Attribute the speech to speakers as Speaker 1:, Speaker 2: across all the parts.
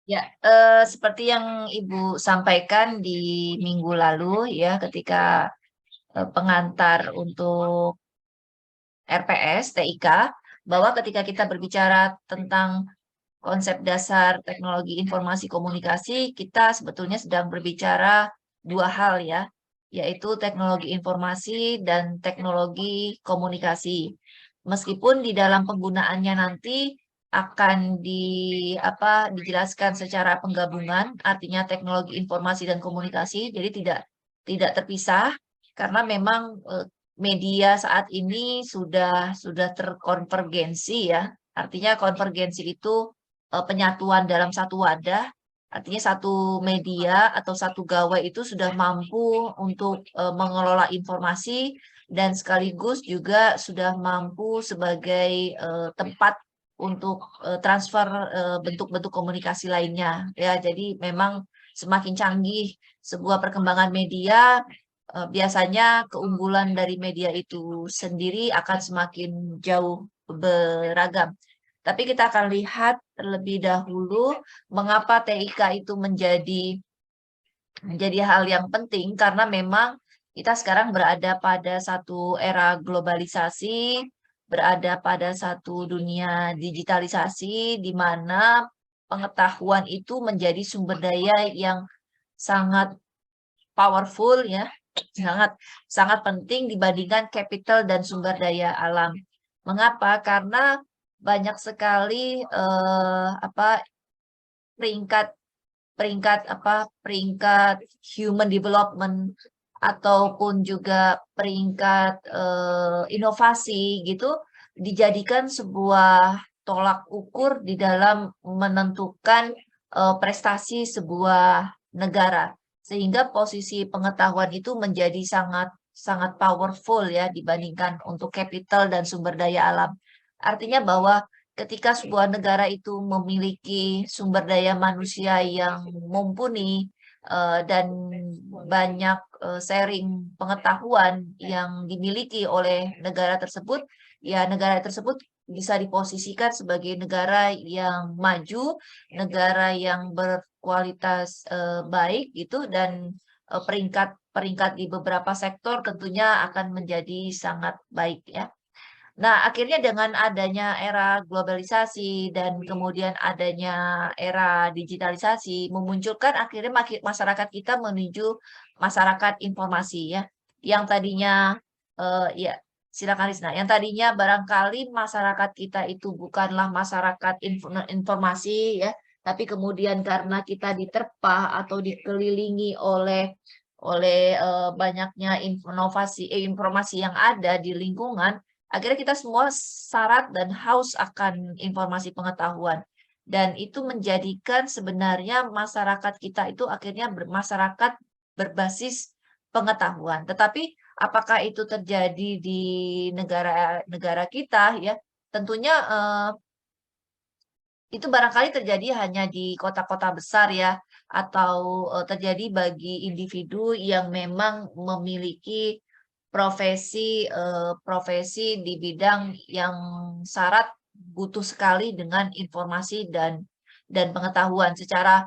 Speaker 1: Ya, seperti yang Ibu sampaikan di minggu lalu ya, ketika pengantar untuk RPS, TIK, bahwa ketika kita berbicara tentang konsep dasar teknologi informasi komunikasi, kita sebetulnya sedang berbicara dua hal ya, yaitu teknologi informasi dan teknologi komunikasi. Meskipun di dalam penggunaannya nanti akan dijelaskan secara penggabungan, artinya teknologi informasi dan komunikasi, jadi tidak terpisah karena memang media saat ini sudah terkonvergensi ya. Artinya konvergensi itu penyatuan dalam satu wadah, artinya satu media atau satu gawai itu sudah mampu untuk mengelola informasi dan sekaligus juga sudah mampu sebagai tempat untuk transfer bentuk-bentuk komunikasi lainnya ya. Jadi memang semakin canggih sebuah perkembangan media, biasanya keunggulan dari media itu sendiri akan semakin jauh beragam. Tapi kita akan lihat terlebih dahulu mengapa TIK itu menjadi hal yang penting karena memang kita sekarang berada pada satu era globalisasi, berada pada satu dunia digitalisasi di mana pengetahuan itu menjadi sumber daya yang sangat powerful ya, sangat sangat penting dibandingkan capital dan sumber daya alam. Mengapa? Karena banyak sekali peringkat peringkat human development ataupun juga peringkat inovasi gitu dijadikan sebuah tolak ukur di dalam menentukan prestasi sebuah negara sehingga posisi pengetahuan itu menjadi sangat sangat powerful ya dibandingkan untuk capital dan sumber daya alam. Artinya bahwa ketika sebuah negara itu memiliki sumber daya manusia yang mumpuni dan banyak sharing pengetahuan yang dimiliki oleh negara tersebut, ya negara tersebut bisa diposisikan sebagai negara yang maju, negara yang berkualitas baik gitu dan peringkat di beberapa sektor tentunya akan menjadi sangat baik ya. Nah, akhirnya dengan adanya era globalisasi dan kemudian adanya era digitalisasi, memunculkan akhirnya masyarakat kita menuju masyarakat informasi ya. Yang tadinya, ya silakan Rizna, yang tadinya barangkali masyarakat kita itu bukanlah masyarakat informasi ya, tapi kemudian karena kita diterpa atau dikelilingi oleh banyaknya informasi yang ada di lingkungan. Akhirnya kita semua syarat dan haus akan informasi pengetahuan. Dan itu menjadikan sebenarnya masyarakat kita itu akhirnya masyarakat berbasis pengetahuan. Tetapi apakah itu terjadi di negara-negara kita ya? Tentunya itu barangkali terjadi hanya di kota-kota besar ya, atau terjadi bagi individu yang memang memiliki profesi di bidang yang syarat butuh sekali dengan informasi dan pengetahuan. Secara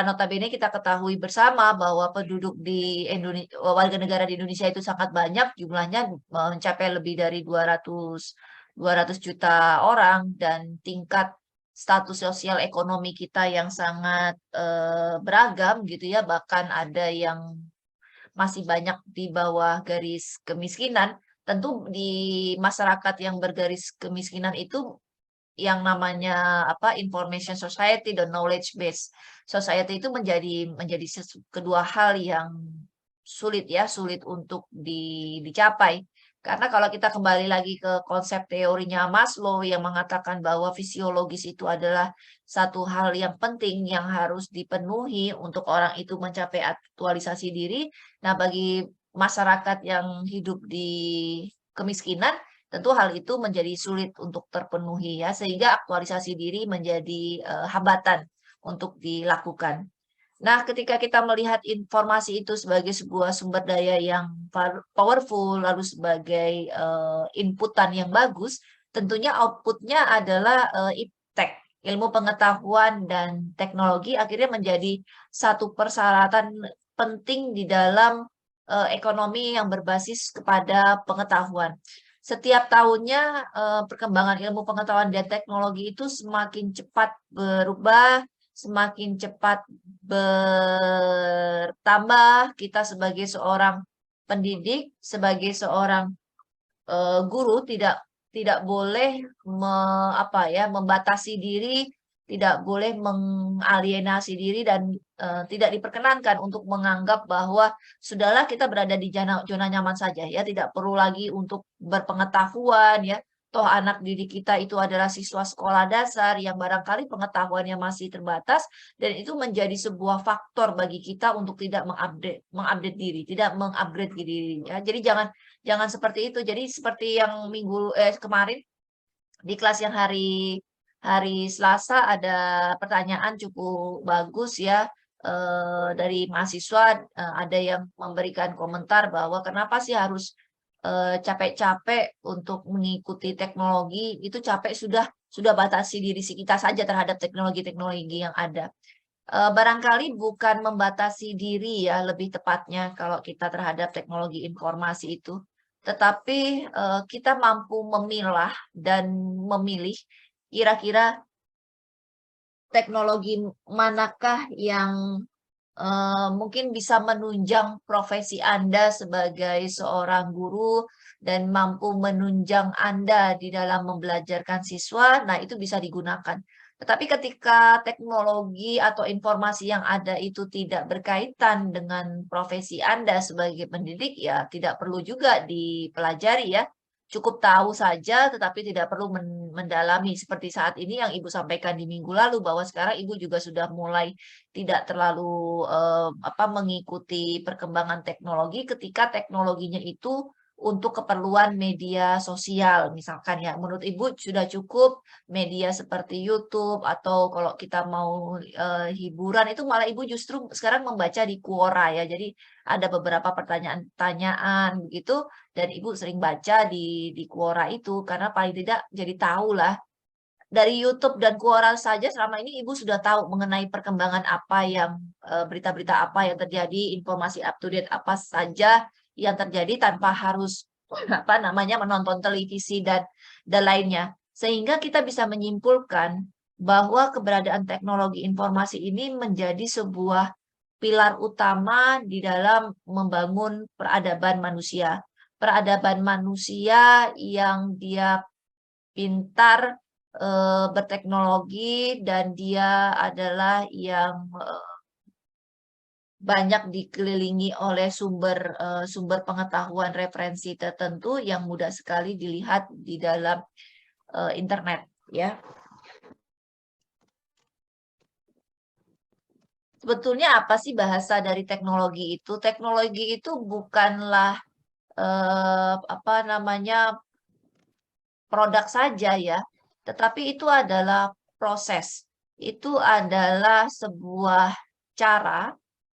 Speaker 1: notabene kita ketahui bersama bahwa penduduk di warga negara di Indonesia itu sangat banyak, jumlahnya mencapai lebih dari 200 juta orang dan tingkat status sosial ekonomi kita yang sangat beragam gitu ya, bahkan ada yang masih banyak di bawah garis kemiskinan. Tentu di masyarakat yang bergaris kemiskinan itu yang namanya information society dan knowledge based society itu menjadi kedua hal yang sulit untuk dicapai. Karena kalau kita kembali lagi ke konsep teorinya Maslow yang mengatakan bahwa fisiologis itu adalah satu hal yang penting yang harus dipenuhi untuk orang itu mencapai aktualisasi diri. Nah, bagi masyarakat yang hidup di kemiskinan, tentu hal itu menjadi sulit untuk terpenuhi ya, sehingga aktualisasi diri menjadi hambatan untuk dilakukan. Nah, ketika kita melihat informasi itu sebagai sebuah sumber daya yang powerful, lalu sebagai inputan yang bagus, tentunya outputnya adalah iptek. ilmu pengetahuan dan teknologi akhirnya menjadi satu persyaratan penting di dalam ekonomi yang berbasis kepada pengetahuan. Setiap tahunnya perkembangan ilmu pengetahuan dan teknologi itu semakin cepat berubah, semakin cepat bertambah. Kita sebagai seorang pendidik, sebagai seorang guru tidak boleh membatasi diri, tidak boleh mengalienasi diri dan tidak diperkenankan untuk menganggap bahwa sudahlah kita berada di zona nyaman saja ya, tidak perlu lagi untuk berpengetahuan ya. Toh anak didik kita itu adalah siswa sekolah dasar yang barangkali pengetahuannya masih terbatas dan itu menjadi sebuah faktor bagi kita untuk tidak mengupdate diri, tidak mengupgrade diri ya. Jadi jangan seperti itu. Jadi seperti yang kemarin di kelas yang hari Selasa ada pertanyaan cukup bagus ya dari mahasiswa, ada yang memberikan komentar bahwa kenapa sih harus capek-capek untuk mengikuti teknologi, itu capek sudah batasi diri kita saja terhadap teknologi-teknologi yang ada. Barangkali bukan membatasi diri ya lebih tepatnya kalau kita terhadap teknologi informasi itu, tetapi kita mampu memilah dan memilih kira-kira teknologi manakah yang mungkin bisa menunjang profesi Anda sebagai seorang guru dan mampu menunjang Anda di dalam membelajarkan siswa, nah itu bisa digunakan. Tetapi ketika teknologi atau informasi yang ada itu tidak berkaitan dengan profesi Anda sebagai pendidik, ya tidak perlu juga dipelajari ya. Cukup tahu saja tetapi tidak perlu mendalami seperti saat ini yang Ibu sampaikan di minggu lalu bahwa sekarang Ibu juga sudah mulai tidak terlalu mengikuti perkembangan teknologi ketika teknologinya itu untuk keperluan media sosial misalkan ya. Menurut Ibu sudah cukup media seperti YouTube atau kalau kita mau hiburan itu malah Ibu justru sekarang membaca di Quora ya. Jadi ada beberapa pertanyaan-pertanyaan begitu dan Ibu sering baca di Quora itu karena paling tidak jadi tahu lah dari YouTube dan Quora saja selama ini Ibu sudah tahu mengenai perkembangan apa yang berita-berita apa yang terjadi, informasi up to date apa saja yang terjadi tanpa harus menonton televisi dan lainnya. Sehingga kita bisa menyimpulkan bahwa keberadaan teknologi informasi ini menjadi sebuah pilar utama di dalam membangun peradaban manusia. Peradaban manusia yang dia pintar berteknologi dan dia adalah yang banyak dikelilingi oleh sumber pengetahuan referensi tertentu yang mudah sekali dilihat di dalam internet ya. Sebetulnya apa sih bahasa dari teknologi itu? Teknologi itu bukanlah produk saja ya, tetapi itu adalah proses. Itu adalah sebuah cara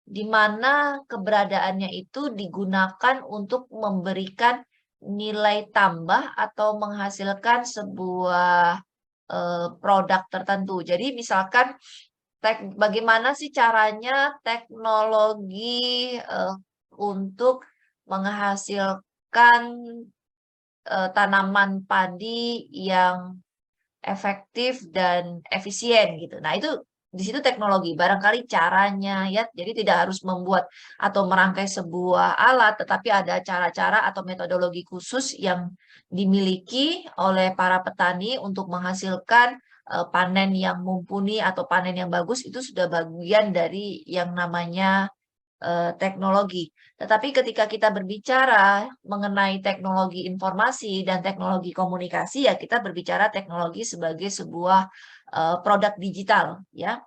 Speaker 1: di mana keberadaannya itu digunakan untuk memberikan nilai tambah atau menghasilkan sebuah produk tertentu. Jadi misalkan bagaimana sih caranya teknologi untuk menghasilkan tanaman padi yang efektif dan efisien gitu. Nah, itu di situ teknologi, barangkali caranya ya. Jadi tidak harus membuat atau merangkai sebuah alat, tetapi ada cara-cara atau metodologi khusus yang dimiliki oleh para petani untuk menghasilkan panen yang mumpuni atau panen yang bagus itu sudah bagian dari yang namanya teknologi. Tetapi ketika kita berbicara mengenai teknologi informasi dan teknologi komunikasi, ya kita berbicara teknologi sebagai sebuah produk digital, ya.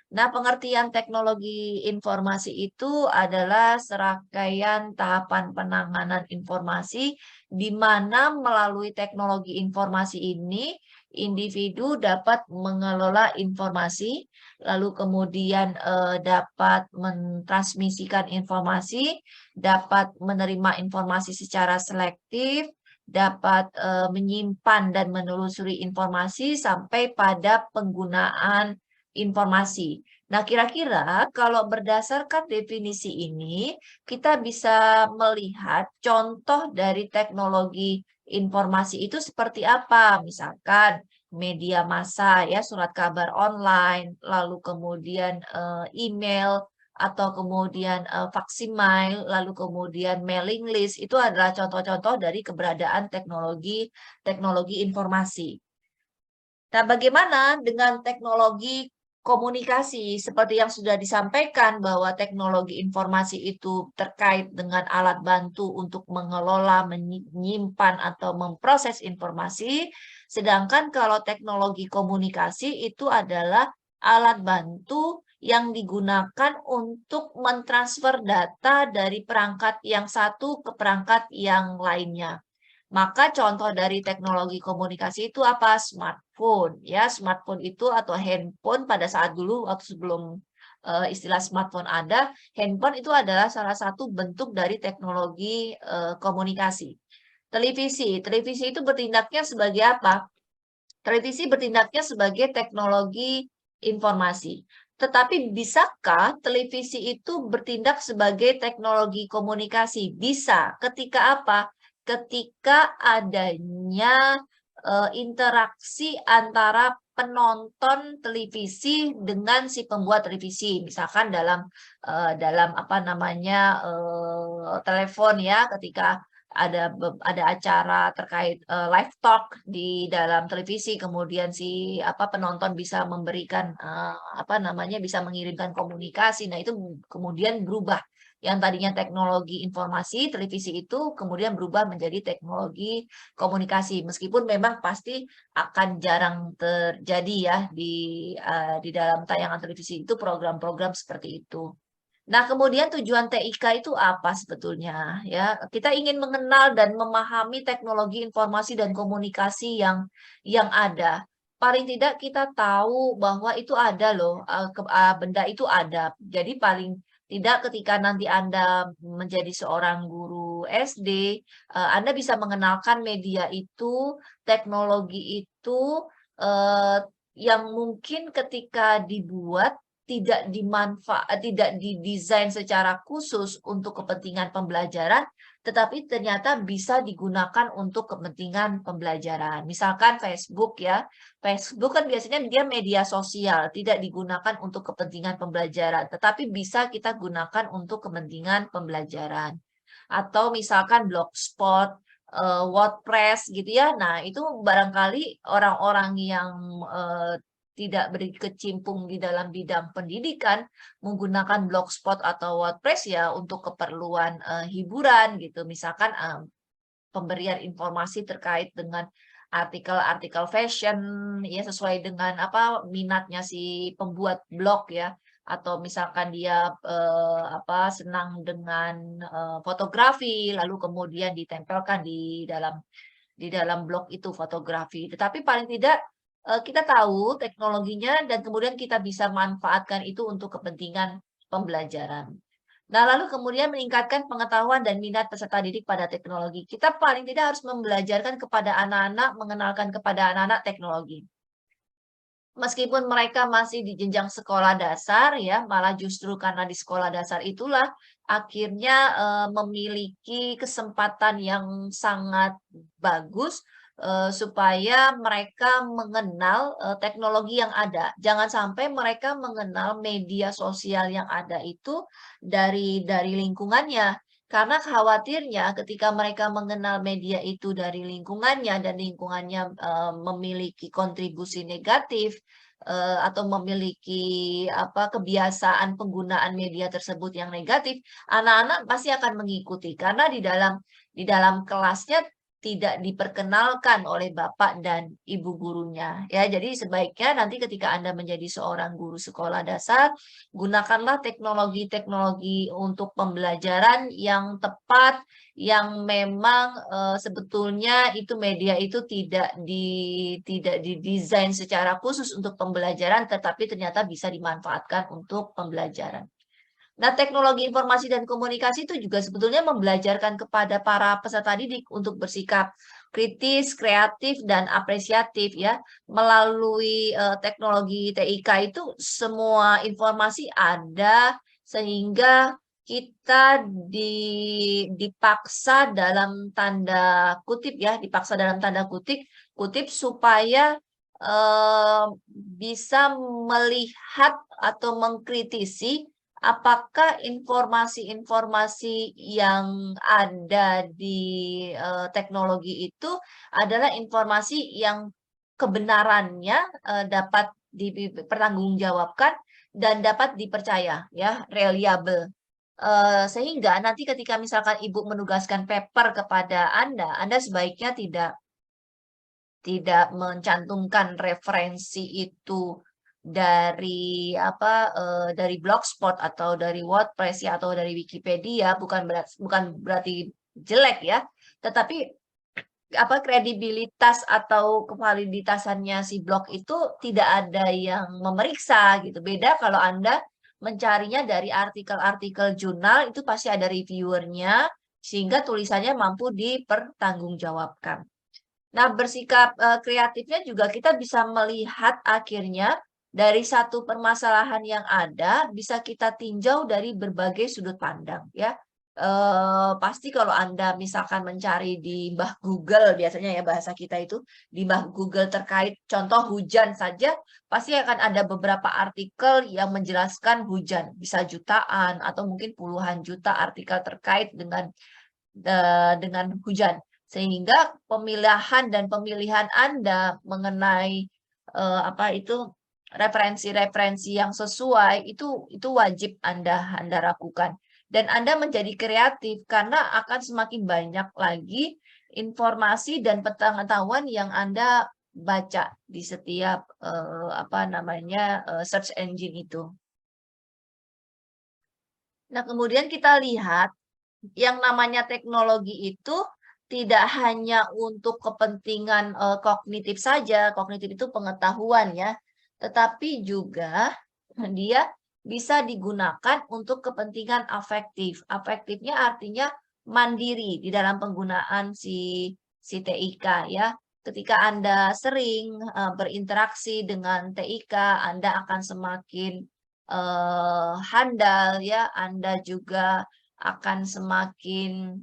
Speaker 1: Nah, pengertian teknologi informasi itu adalah serangkaian tahapan penanganan informasi di mana melalui teknologi informasi ini individu dapat mengelola informasi, lalu kemudian dapat mentransmisikan informasi, dapat menerima informasi secara selektif, dapat menyimpan dan menelusuri informasi sampai pada penggunaan informasi. Nah, kira-kira kalau berdasarkan definisi ini, kita bisa melihat contoh dari teknologi informasi itu seperti apa. Misalkan media massa ya, surat kabar online, lalu kemudian email, atau kemudian faksimile, lalu kemudian mailing list, itu adalah contoh-contoh dari keberadaan teknologi informasi. Nah, bagaimana dengan teknologi komunikasi? Seperti yang sudah disampaikan bahwa teknologi informasi itu terkait dengan alat bantu untuk mengelola, menyimpan, atau memproses informasi. Sedangkan kalau teknologi komunikasi itu adalah alat bantu yang digunakan untuk mentransfer data dari perangkat yang satu ke perangkat yang lainnya. Maka contoh dari teknologi komunikasi itu apa? Smartphone, ya. Smartphone itu atau handphone pada saat dulu waktu sebelum istilah smartphone ada, handphone itu adalah salah satu bentuk dari teknologi komunikasi. Televisi itu bertindaknya sebagai apa? Televisi bertindaknya sebagai teknologi informasi. Tetapi bisakah televisi itu bertindak sebagai teknologi komunikasi? Bisa. Ketika apa? Ketika adanya interaksi antara penonton televisi dengan si pembuat televisi. Misalkan dalam apa namanya telepon ya, ketika ada acara terkait live talk di dalam televisi, kemudian si apa penonton bisa memberikan apa namanya bisa mengirimkan komunikasi. Nah, itu kemudian berubah. Yang tadinya teknologi informasi televisi itu kemudian berubah menjadi teknologi komunikasi. Meskipun memang pasti akan jarang terjadi ya di dalam tayangan televisi itu program-program seperti itu. Nah, kemudian tujuan TIK itu apa sebetulnya? Ya, kita ingin mengenal dan memahami teknologi informasi dan komunikasi yang ada. Paling tidak kita tahu bahwa itu ada loh, benda itu ada. Jadi paling tidak ketika nanti Anda menjadi seorang guru SD, Anda bisa mengenalkan media itu, teknologi itu, yang mungkin ketika dibuat tidak didesain secara khusus untuk kepentingan pembelajaran, tetapi ternyata bisa digunakan untuk kepentingan pembelajaran. Misalkan Facebook ya, Facebook kan biasanya dia media sosial, tidak digunakan untuk kepentingan pembelajaran, tetapi bisa kita gunakan untuk kepentingan pembelajaran. Atau misalkan Blogspot, WordPress gitu ya. Nah, itu barangkali orang-orang yang tidak berkecimpung di dalam bidang pendidikan menggunakan Blogspot atau WordPress ya untuk keperluan hiburan gitu. Misalkan pemberian informasi terkait dengan artikel-artikel fashion ya sesuai dengan apa minatnya si pembuat blog ya, atau misalkan dia apa senang dengan fotografi lalu kemudian ditempelkan di dalam blog itu fotografi. Tetapi paling tidak kita tahu teknologinya dan kemudian kita bisa manfaatkan itu untuk kepentingan pembelajaran. Nah, lalu kemudian meningkatkan pengetahuan dan minat peserta didik pada teknologi. Kita paling tidak harus membelajarkan kepada anak-anak, mengenalkan kepada anak-anak teknologi. Meskipun mereka masih di jenjang sekolah dasar ya, malah justru karena di sekolah dasar itulah akhirnya memiliki kesempatan yang sangat bagus supaya mereka mengenal teknologi yang ada. Jangan sampai mereka mengenal media sosial yang ada itu dari lingkungannya. Karena khawatirnya ketika mereka mengenal media itu dari lingkungannya dan lingkungannya memiliki kontribusi negatif atau memiliki apa kebiasaan penggunaan media tersebut yang negatif, anak-anak pasti akan mengikuti karena di dalam kelasnya tidak diperkenalkan oleh bapak dan ibu gurunya ya. Jadi sebaiknya nanti ketika Anda menjadi seorang guru sekolah dasar, gunakanlah teknologi-teknologi untuk pembelajaran yang tepat, yang memang sebetulnya itu media itu tidak didesain secara khusus untuk pembelajaran, tetapi ternyata bisa dimanfaatkan untuk pembelajaran. Nah, teknologi informasi dan komunikasi itu juga sebetulnya membelajarkan kepada para peserta didik untuk bersikap kritis, kreatif, dan apresiatif ya. Melalui teknologi TIK itu semua informasi ada sehingga kita dipaksa dalam tanda kutip ya, dipaksa dalam tanda kutip kutip supaya bisa melihat atau mengkritisi apakah informasi-informasi yang ada di teknologi itu adalah informasi yang kebenarannya dapat dipertanggungjawabkan dan dapat dipercaya ya, reliable. Sehingga nanti ketika misalkan Ibu menugaskan paper kepada Anda sebaiknya tidak mencantumkan referensi itu dari dari Blogspot atau dari WordPress ya, atau dari Wikipedia, bukan berarti jelek ya, tetapi kredibilitas atau kevaliditasannya si blog itu tidak ada yang memeriksa gitu. Beda kalau Anda mencarinya dari artikel-artikel jurnal, itu pasti ada reviewernya, sehingga tulisannya mampu dipertanggungjawabkan. Nah, bersikap kreatifnya juga kita bisa melihat akhirnya dari satu permasalahan yang ada bisa kita tinjau dari berbagai sudut pandang ya. Pasti kalau Anda misalkan mencari di Mbah Google, biasanya ya bahasa kita itu di Mbah Google terkait contoh hujan saja, pasti akan ada beberapa artikel yang menjelaskan hujan, bisa jutaan atau mungkin puluhan juta artikel terkait dengan hujan. Sehingga pemilihan Anda mengenai referensi-referensi yang sesuai itu wajib Anda lakukan. Dan Anda menjadi kreatif karena akan semakin banyak lagi informasi dan pengetahuan yang Anda baca di setiap search engine itu. Nah, kemudian kita lihat yang namanya teknologi itu tidak hanya untuk kepentingan kognitif saja, kognitif itu pengetahuan ya, tetapi juga dia bisa digunakan untuk kepentingan afektif. Afektifnya artinya mandiri di dalam penggunaan si TIK ya. Ketika Anda sering berinteraksi dengan TIK, Anda akan semakin handal ya, Anda juga akan semakin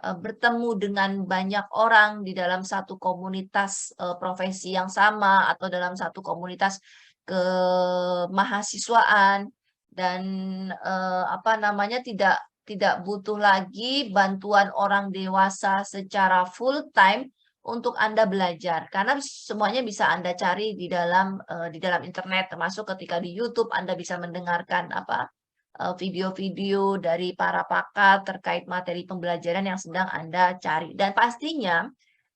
Speaker 1: bertemu dengan banyak orang di dalam satu komunitas profesi yang sama atau dalam satu komunitas kemahasiswaan dan tidak butuh lagi bantuan orang dewasa secara full time untuk Anda belajar karena semuanya bisa Anda cari di dalam internet, termasuk ketika di YouTube Anda bisa mendengarkan video-video dari para pakar terkait materi pembelajaran yang sedang Anda cari. Dan pastinya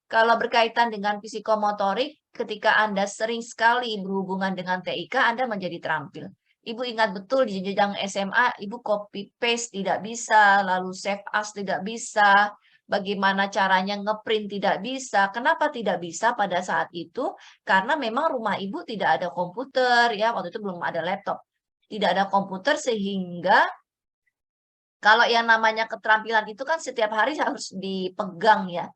Speaker 1: kalau berkaitan dengan psikomotorik, ketika Anda sering sekali berhubungan dengan TIK, Anda menjadi terampil. Ibu ingat betul di jenjang SMA, Ibu copy paste tidak bisa, lalu save as tidak bisa, bagaimana caranya ngeprint tidak bisa. Kenapa tidak bisa pada saat itu? Karena memang rumah Ibu tidak ada komputer ya, waktu itu belum ada laptop. Tidak ada komputer sehingga kalau yang namanya keterampilan itu kan setiap hari harus dipegang ya.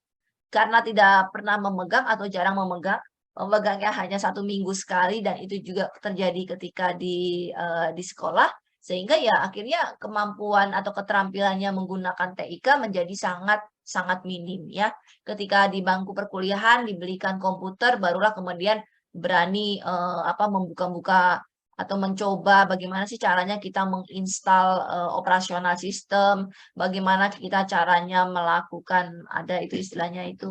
Speaker 1: Karena tidak pernah memegang atau jarang memegangnya hanya 1 minggu sekali dan itu juga terjadi ketika di sekolah, sehingga ya akhirnya kemampuan atau keterampilannya menggunakan TIK menjadi sangat sangat minim ya. Ketika di bangku perkuliahan dibelikan komputer, barulah kemudian berani membuka-buka atau mencoba bagaimana sih caranya kita menginstal operasional sistem, bagaimana kita caranya melakukan ada itu istilahnya itu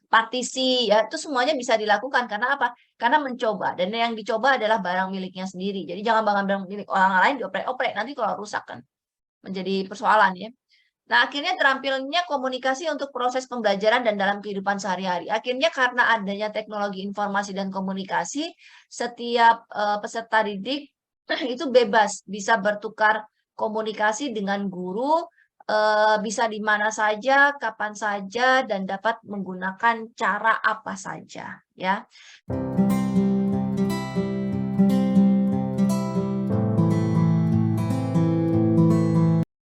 Speaker 1: partisi ya, itu semuanya bisa dilakukan karena apa? Karena mencoba dan yang dicoba adalah barang miliknya sendiri. Jadi jangan barang milik orang lain dioprek-oprek, nanti kalau rusak kan menjadi persoalan ya. Nah, akhirnya terampilnya komunikasi untuk proses pembelajaran dan dalam kehidupan sehari-hari. Akhirnya karena adanya teknologi informasi dan komunikasi, setiap peserta didik itu bebas bisa bertukar komunikasi dengan guru, bisa di mana saja, kapan saja, dan dapat menggunakan cara apa saja, ya.